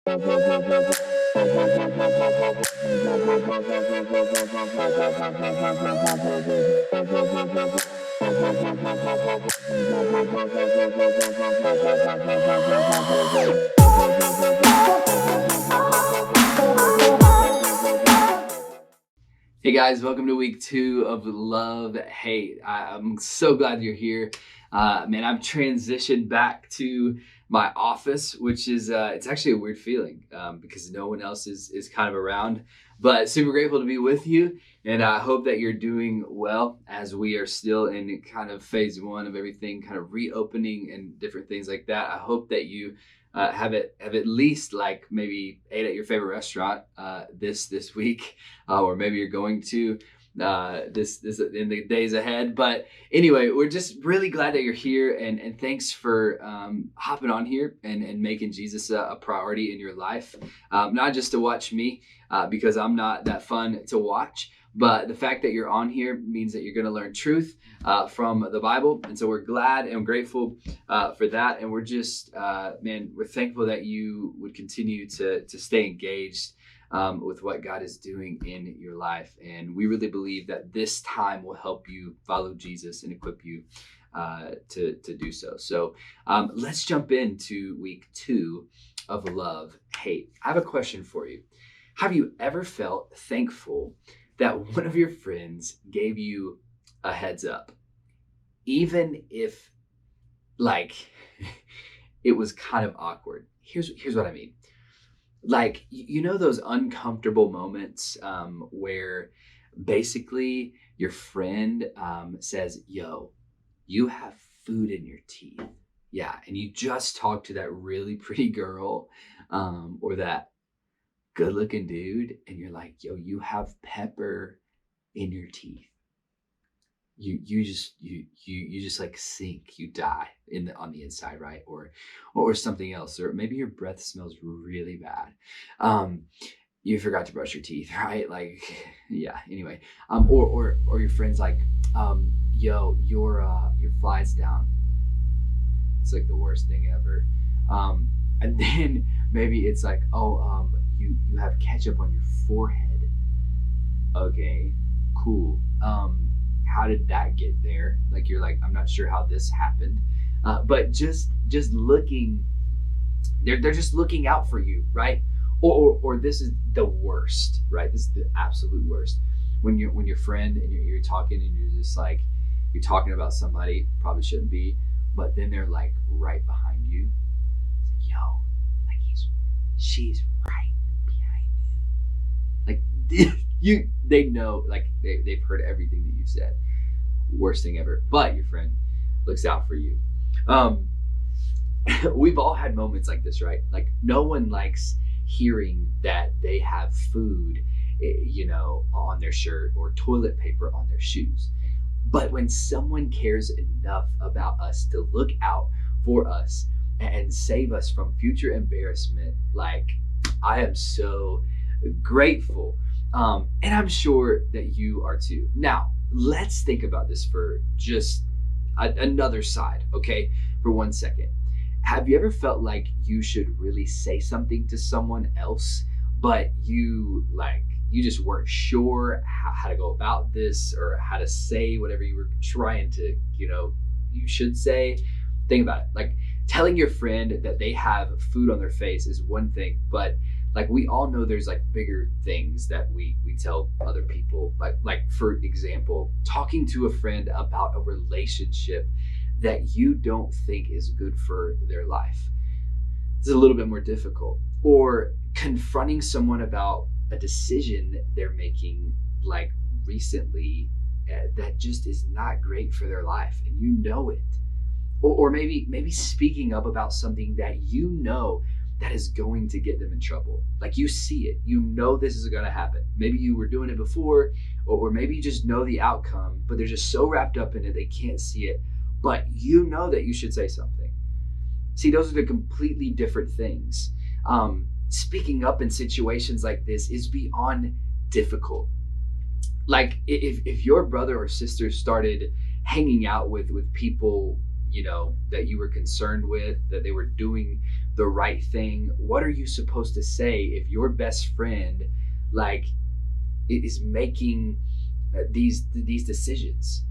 Hey guys, welcome to week 2 of Love Hate. I'm so glad you're here. Man, I've transitioned back to my office, which is it's actually a weird feeling because no one else is kind of around. But super grateful to be with you, and I hope that you're doing well as we are still in kind of phase 1 of everything, kind of reopening and different things like that. I hope that you have at least like maybe ate at your favorite restaurant this week, or maybe you're going to this in the days ahead. But anyway, we're just really glad that you're here, and thanks for hopping on here and making Jesus a priority in your life, not just to watch me because I'm not that fun to watch. But the fact that you're on here means that you're going to learn truth from the Bible. And so we're glad and grateful for that. And we're just, we're thankful that you would continue to stay engaged with what God is doing in your life. And we really believe that this time will help you follow Jesus and equip you to do so. So let's jump into week 2 of Love Hate. I have a question for you. Have you ever felt thankful that one of your friends gave you a heads up, even if like it was kind of awkward? Here's what I mean. Like, you know, those uncomfortable moments where basically your friend says, yo, you have food in your teeth. Yeah. And you just talked to that really pretty girl or that good looking dude, and you're like, yo, you have pepper in your teeth. You just like sink, you die on the inside, right? Or something else, or maybe your breath smells really bad. You forgot to brush your teeth, right? Like, yeah. Anyway, or your friend's like, yo, your fly's down. It's like the worst thing ever. And then maybe it's like, oh, you have ketchup on your forehead. Okay, cool. How did that get there? Like, you're like, I'm not sure how this happened. But just looking, they're just looking out for you, right? Or this is the worst, right? This is the absolute worst. When your friend and you're talking and you're just like, you're talking about somebody, probably shouldn't be, but then they're like right behind you. It's like, yo, like she's right behind you. Like they know, like they've heard everything that you've said. Worst thing ever. But your friend looks out for you. We've all had moments like this, right? Like, no one likes hearing that they have food, on their shirt or toilet paper on their shoes. But when someone cares enough about us to look out for us and save us from future embarrassment, like, I am so grateful. And I'm sure that you are too. Now, let's think about this for just another side, okay? For 1 second. Have you ever felt like you should really say something to someone else, but you just weren't sure how to go about this or how to say whatever you were trying to, you should say? Think about it. Like, telling your friend that they have food on their face is one thing, but like, we all know there's like bigger things that we tell other people. Like for example, talking to a friend about a relationship that you don't think is good for their life. It's a little bit more difficult. Or confronting someone about a decision they're making, like recently, that just is not great for their life, and you know it. Or maybe speaking up about something that you know that is going to get them in trouble. Like, you see it, you know this is going to happen. Maybe you were doing it before, or maybe you just know the outcome, but they're just so wrapped up in it they can't see it. But you know that you should say something. See, those are the completely different things. Speaking up in situations like this is beyond difficult. Like, if your brother or sister started hanging out with people, that you were concerned with, that they were doing the right thing? What are you supposed to say if your best friend like is making these decisions?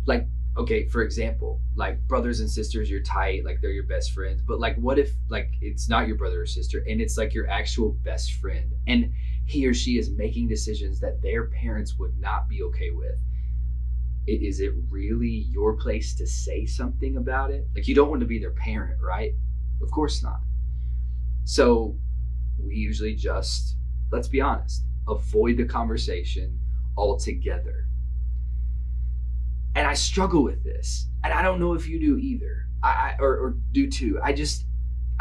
Like, okay, for example, like brothers and sisters, you're tight, like they're your best friends, but like what if like it's not your brother or sister and it's like your actual best friend, and he or she is making decisions that their parents would not be okay with? Is it really your place to say something about it? Like, you don't want to be their parent, right? Of course not. So we usually just, let's be honest, avoid the conversation altogether. And I struggle with this, and I don't know if you do either. Or do too.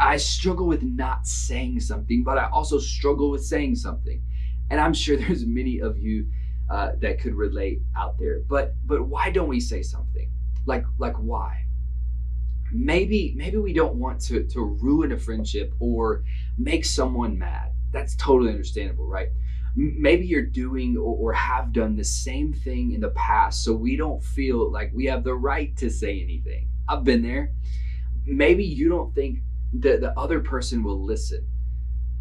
I struggle with not saying something, but I also struggle with saying something. And I'm sure there's many of you that could relate out there. But why don't we say something? Like why? Maybe we don't want to ruin a friendship or make someone mad. That's totally understandable, right? Maybe you're doing or have done the same thing in the past, so we don't feel like we have the right to say anything. I've been there. Maybe you don't think that the other person will listen.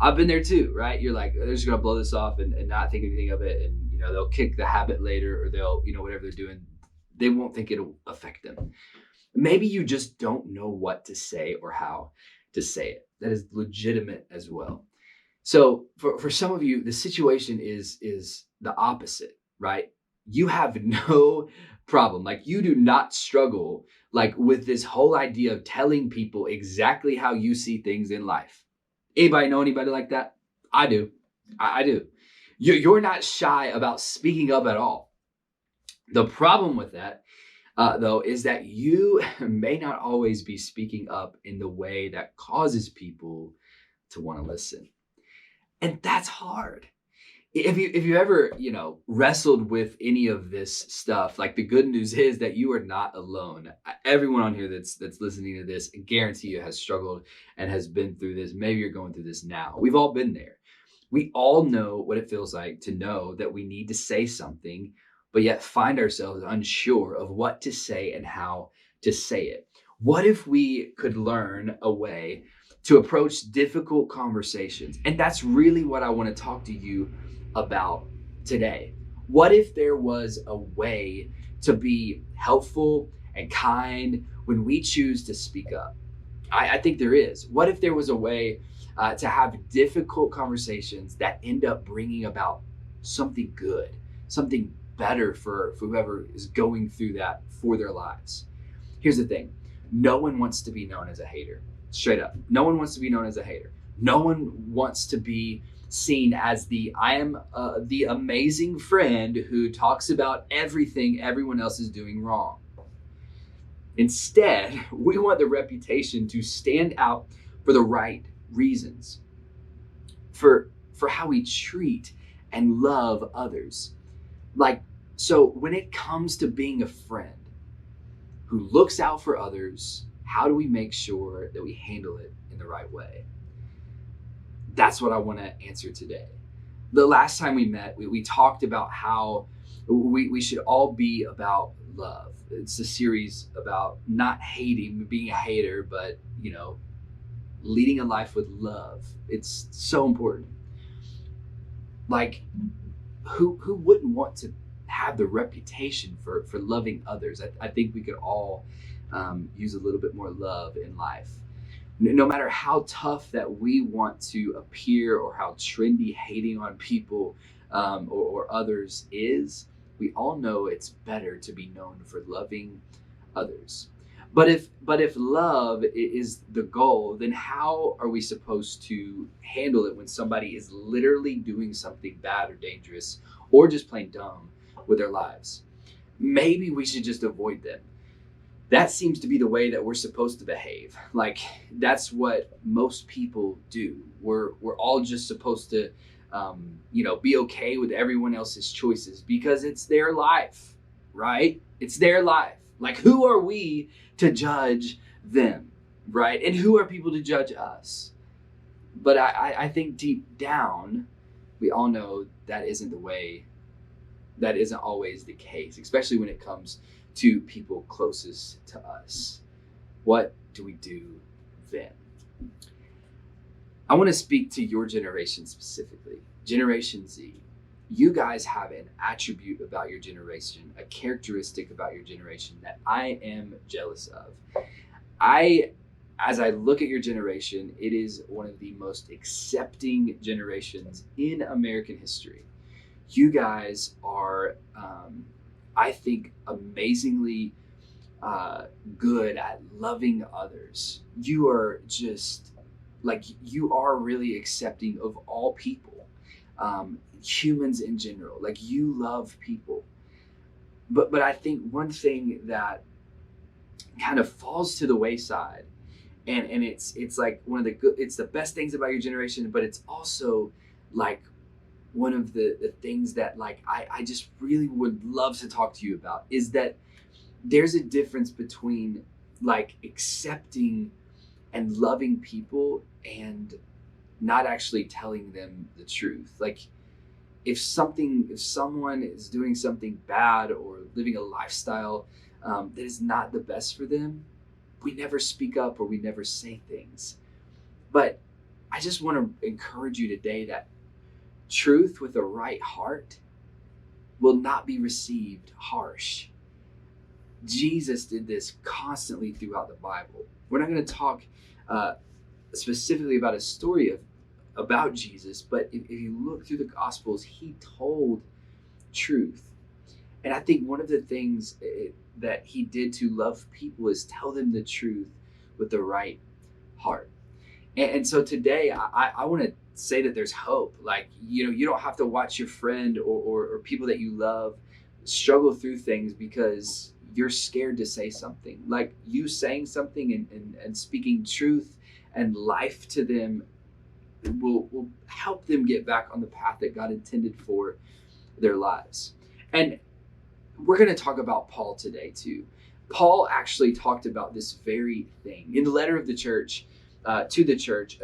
I've been there too, right? You're like, they're just gonna blow this off and not think anything of it, and they'll kick the habit later, or they'll whatever they're doing, they won't think it'll affect them. Maybe you just don't know what to say or how to say it. That is legitimate as well. So for some of you, the situation is the opposite, right? You have no problem. Like, you do not struggle like with this whole idea of telling people exactly how you see things in life. Anybody know anybody like that? I do. I do. You're not shy about speaking up at all. The problem with that, though, is that you may not always be speaking up in the way that causes people to want to listen. And that's hard. If you ever, wrestled with any of this stuff, like, the good news is that you are not alone. Everyone on here that's listening to this, I guarantee you, has struggled and has been through this. Maybe you're going through this now. We've all been there. We all know what it feels like to know that we need to say something, but yet find ourselves unsure of what to say and how to say it. What if we could learn a way to approach difficult conversations? And that's really what I want to talk to you about today. What if there was a way to be helpful and kind when we choose to speak up? I think there is. What if there was a way to have difficult conversations that end up bringing about something good, something better for whoever is going through that for their lives? Here's the thing. No one wants to be known as a hater. Straight up. No one wants to be known as a hater. No one wants to be seen as the amazing friend who talks about everything everyone else is doing wrong. Instead, we want the reputation to stand out for the right reasons, for how we treat and love others. So when it comes to being a friend who looks out for others, how do we make sure that we handle it in the right way? That's what I want to answer today. The last time we met, we talked about how we should all be about love. It's a series about not hating, being a hater, but, leading a life with love. It's so important. Like, who wouldn't want to have the reputation for loving others? I think we could all use a little bit more love in life. No matter how tough that we want to appear or how trendy hating on people or others is, we all know it's better to be known for loving others. But if love is the goal, then how are we supposed to handle it when somebody is literally doing something bad or dangerous or just plain dumb with their lives? Maybe we should just avoid them. That seems to be the way that we're supposed to behave. Like, that's what most people do. We're all just supposed to, be okay with everyone else's choices because it's their life, right? It's their life. Like, who are we to judge them, right? And who are people to judge us? But I think deep down, we all know that isn't the way. That isn't always the case, especially when it comes to people closest to us. What do we do then? I want to speak to your generation specifically, Generation Z. You guys have an attribute about your generation, a characteristic about your generation that I am jealous of. As I look at your generation, it is one of the most accepting generations in American history. You guys are, I think, amazingly good at loving others. You are just you are really accepting of all people, humans in general. Like, you love people. But I think one thing that kind of falls to the wayside, and it's like one of the good, it's the best things about your generation, but it's also like one of the things that I just really would love to talk to you about, is that there's a difference between like accepting and loving people and not actually telling them the truth. Like, if someone is doing something bad or living a lifestyle that is not the best for them, we never speak up or we never say things. But I just want to encourage you today that truth with a right heart will not be received harsh. Jesus did this constantly throughout the Bible. We're not going to talk specifically about a story about Jesus, but if you look through the Gospels, he told truth. And I think one of the things that he did to love people is tell them the truth with the right heart. And so today, I want to say that there's hope. Like, you don't have to watch your friend or people that you love struggle through things because you're scared to say something. Like, you saying something and speaking truth and life to them will help them get back on the path that God intended for their lives. And we're going to talk about Paul today too. Paul actually talked about this very thing in the letter of the church to the church.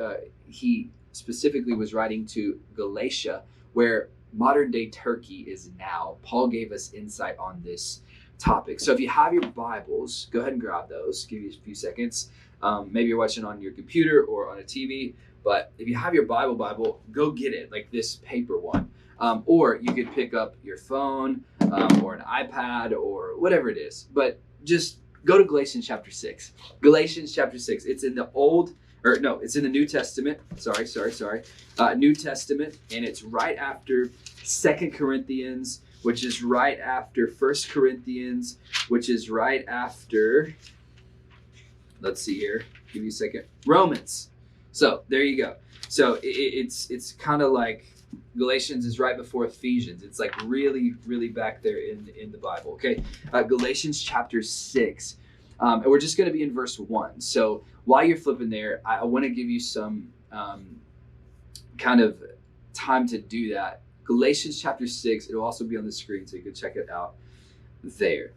He specifically was writing to Galatia, where modern day Turkey is now. Paul gave us insight on this topic. So if you have your Bibles, go ahead and grab those. Give you a few seconds. Maybe you're watching on your computer or on a TV, but if you have your Bible, go get it, like this paper one. Or you could pick up your phone or an iPad or whatever it is. But just go to Galatians chapter 6. Galatians chapter 6. It's in the it's in the New Testament. Sorry. New Testament, and it's right after 2 Corinthians, which is right after 1 Corinthians, which is right after, let's see here, give you a second, Romans. So there you go. So it's kind of like Galatians is right before Ephesians. It's like really, really back there in the Bible. Okay, Galatians chapter 6. And we're just going to be in verse 1. So while you're flipping there, I want to give you some kind of time to do that. Galatians chapter 6, it'll also be on the screen, so you can check it out there.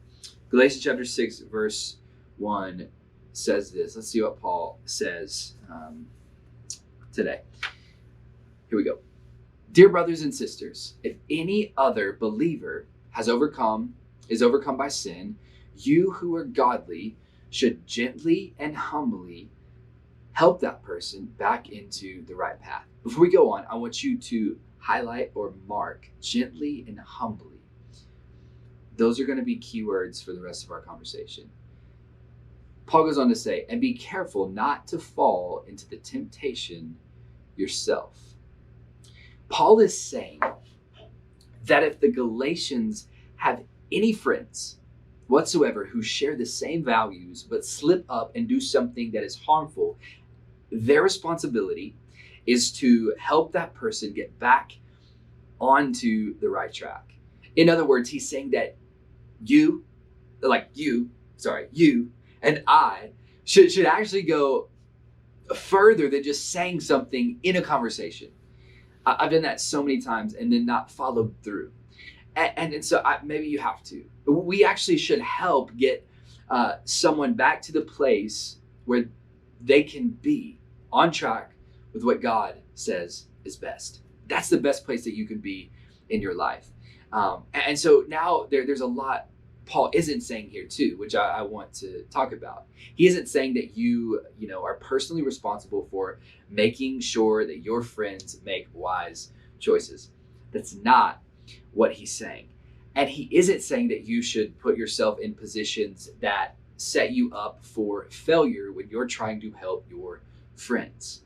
Galatians chapter 6, verse 1 says this. Let's see what Paul says today. Here we go. Dear brothers and sisters, if any other believer is overcome by sin, you who are godly should gently and humbly help that person back into the right path. Before we go on, I want you to highlight or mark gently and humbly. Those are going to be keywords for the rest of our conversation. Paul goes on to say, and be careful not to fall into the temptation yourself. Paul is saying that if the Galatians have any friends whatsoever who share the same values but slip up and do something that is harmful, their responsibility is to help that person get back onto the right track. In other words, he's saying that you and I should actually go further than just saying something in a conversation. I've done that so many times and then not followed through. And so maybe you have to. We actually should help get someone back to the place where they can be on track with what God says is best. That's the best place that you can be in your life. And so now there's a lot Paul isn't saying here too, which I want to talk about. He isn't saying that you are personally responsible for making sure that your friends make wise choices. That's not what he's saying. And he isn't saying that you should put yourself in positions that set you up for failure when you're trying to help your friends.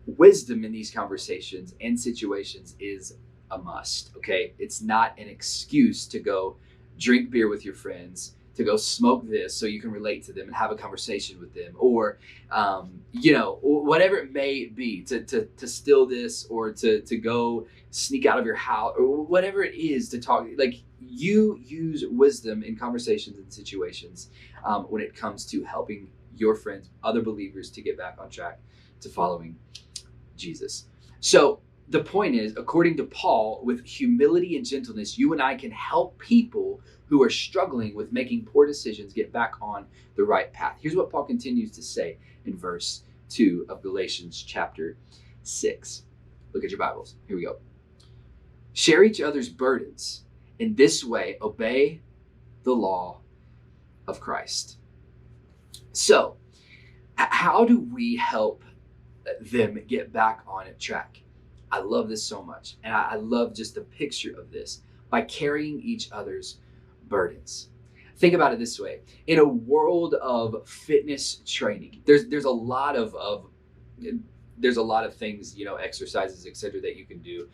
Wisdom in these conversations and situations is a must, okay? It's not an excuse to go drink beer with your friends, to go smoke this so you can relate to them and have a conversation with them, or whatever it may be, to steal this, or to go sneak out of your house, or whatever it is to talk. Like, you use wisdom in conversations and situations when it comes to helping your friends, other believers, to get back on track to following Jesus. So the point is, according to Paul, with humility and gentleness, you and I can help people who are struggling with making poor decisions get back on the right path. Here's what Paul continues to say in verse 2 of Galatians chapter 6. Look at your Bibles. Here we go. Share each other's burdens. In this way, obey the law of Christ. So, how do we help them get back on track? I love this so much. And I love just the picture of this, by carrying each other's burdens. Think about it this way. In a world of fitness training, there's a lot of things, exercises, etc., that you can do.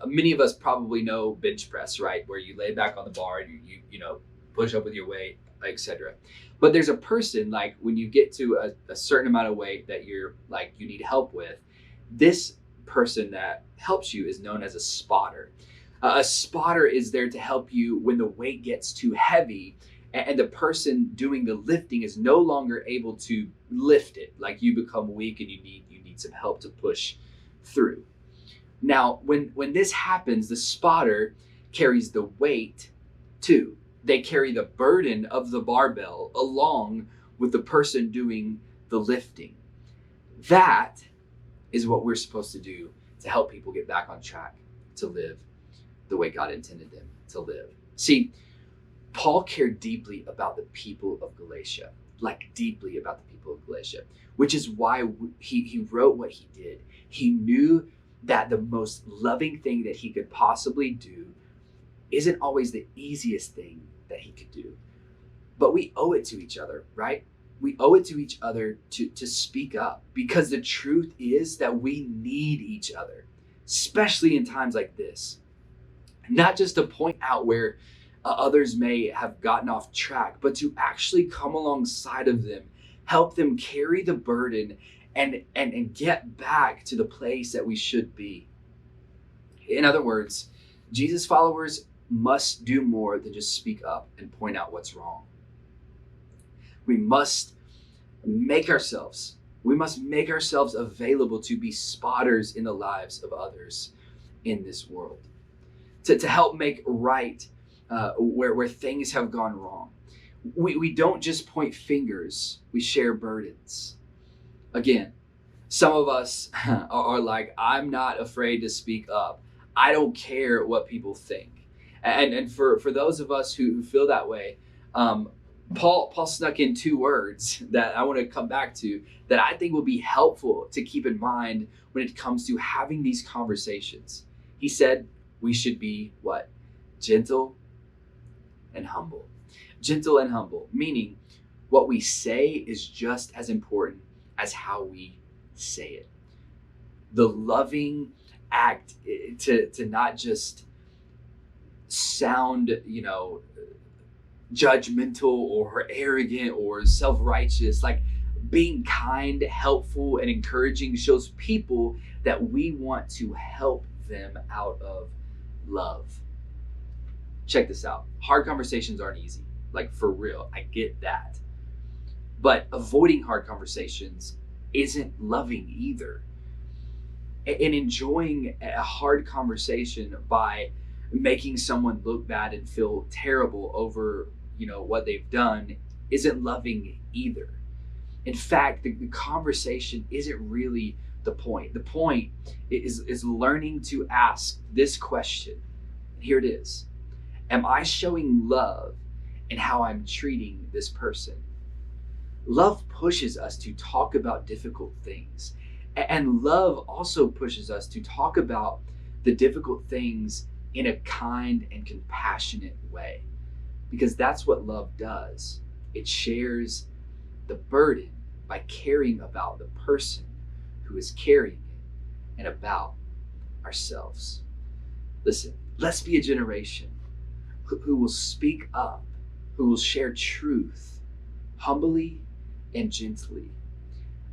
Many of us probably know bench press, right? Where you lay back on the bar and you push up with your weight, etc. But there's a person, like, when you get to a certain amount of weight that you need help with, this person that helps you is known as a spotter. A spotter is there to help you when the weight gets too heavy and the person doing the lifting is no longer able to lift it. Like, you become weak and you need some help to push through. Now, when this happens, the spotter carries the weight too. They carry the burden of the barbell along with the person doing the lifting. That is what we're supposed to do to help people get back on track to live the way God intended them to live. See, Paul cared deeply about the people of Galatia, which is why he wrote what he did. He knew that the most loving thing that he could possibly do isn't always the easiest thing that he could do. But we owe it to each other, right? We owe it to each other to speak up, because the truth is that we need each other, especially in times like this. Not just to point out where others may have gotten off track, but to actually come alongside of them, help them carry the burden and get back to the place that we should be. In other words, Jesus followers must do more than just speak up and point out what's wrong. We must make ourselves available to be spotters in the lives of others in this world, to help make right where things have gone wrong. We don't just point fingers, we share burdens. Again, some of us are like, I'm not afraid to speak up. I don't care what people think. And for those of us who feel that way, Paul snuck in two words that I want to come back to that I think will be helpful to keep in mind when it comes to having these conversations. He said we should be what? Gentle and humble. Gentle and humble, meaning what we say is just as important as how we say it. The loving act to not just sound, judgmental or arrogant or self-righteous. Like, being kind, helpful, and encouraging shows people that we want to help them out of love. Check this out. Hard conversations aren't easy. Like, for real, I get that. But avoiding hard conversations isn't loving either. And enjoying a hard conversation by making someone look bad and feel terrible over, what they've done isn't loving either. In fact, the conversation isn't really the point. The point is learning to ask this question. And here it is. Am I showing love and how I'm treating this person. Love pushes us to talk about difficult things. And love also pushes us to talk about the difficult things in a kind and compassionate way, because that's what love does. It shares the burden by caring about the person who is carrying it and about ourselves. Listen, let's be a generation who will speak up, who will share truth humbly and gently.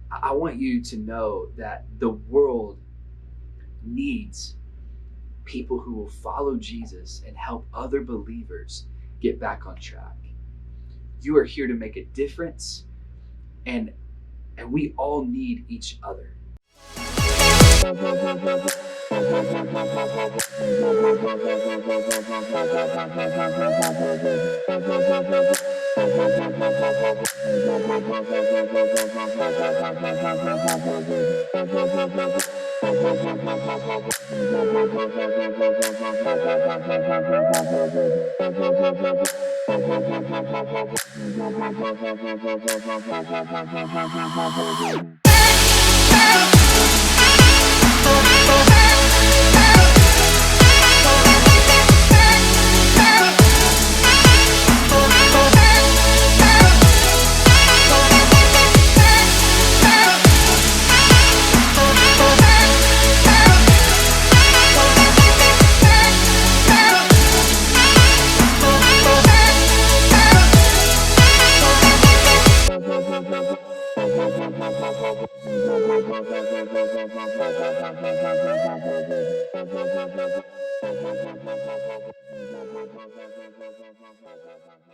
I want you to know that the world needs people who will follow Jesus and help other believers get back on track. You are here to make a difference, and we all need each other.